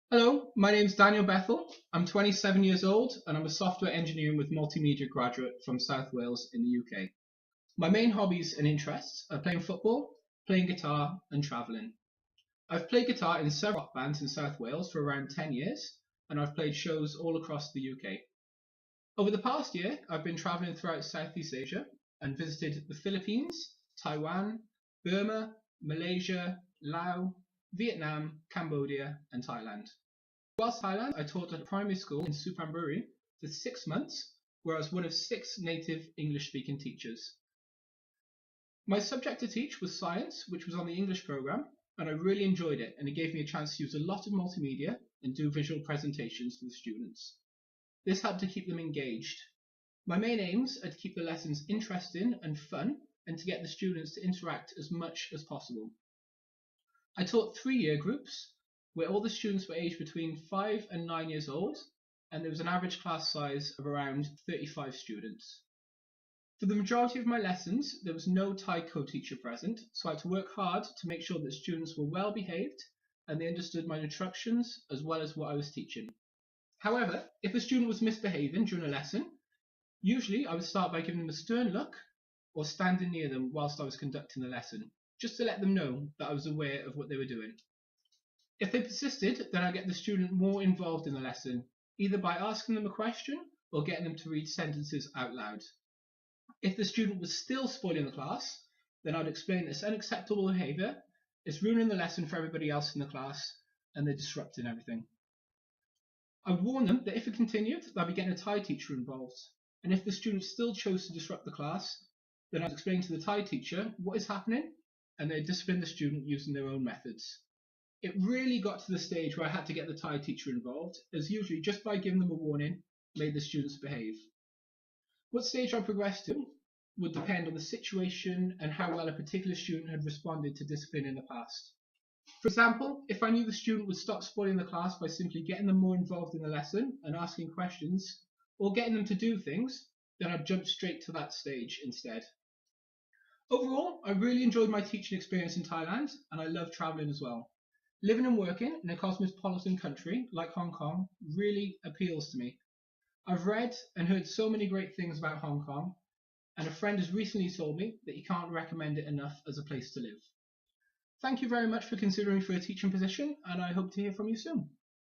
Hello, my name is Daniel Bethell. I'm 27 years old and I'm a software engineer with multimedia graduate from South Wales in the UK. My main hobbies and interests are playing football, playing guitar, and travelling. I've played guitar in several rock bands in South Wales for around 10 years and I've played shows all across the UK. Over the past year, I've been travelling throughout Southeast Asia and visited the Philippines, Taiwan, Burma, Malaysia, Laos, Vietnam, Cambodia, and Thailand. Whilst Thailand, I taught at a primary school in Suphanburi for 6 months, where I was one of six native English-speaking teachers. My subject to teach was science, which was on the English programme, and I really enjoyed it, and it gave me a chance to use a lot of multimedia and do visual presentations for the students. This helped to keep them engaged. My main aims are to keep the lessons interesting and fun, and to get the students to interact as much as possible. I taught 3-year groups, where all the students were aged between 5 and 9 years old, and there was an average class size of around 35 students. For the majority of my lessons, there was no Thai co-teacher present, so I had to work hard to make sure that students were well behaved and they understood my instructions as well as what I was teaching. However, if a student was misbehaving during a lesson, usually I would start by giving them a stern look or standing near them whilst I was conducting the lesson, just to let them know that I was aware of what they were doing. If they persisted, then I'd get the student more involved in the lesson, either by asking them a question or getting them to read sentences out loud. If the student was still spoiling the class, then I'd explain it's unacceptable behaviour, it's ruining the lesson for everybody else in the class, and they're disrupting everything. I warned them that if it continued, they'd be getting a Thai teacher involved, and if the student still chose to disrupt the class, then I'd explain to the Thai teacher what is happening, and they'd discipline the student using their own methods. It really got to the stage where I had to get the Thai teacher involved, as usually just by giving them a warning made the students behave. What stage I progressed to would depend on the situation and how well a particular student had responded to discipline in the past. For example, if I knew the student would stop spoiling the class by simply getting them more involved in the lesson and asking questions, or getting them to do things, then I'd jump straight to that stage instead. Overall, I really enjoyed my teaching experience in Thailand, and I love travelling as well. Living and working in a cosmopolitan country like Hong Kong really appeals to me. I've read and heard so many great things about Hong Kong, and a friend has recently told me that he can't recommend it enough as a place to live. Thank you very much for considering for a teaching position, and I hope to hear from you soon.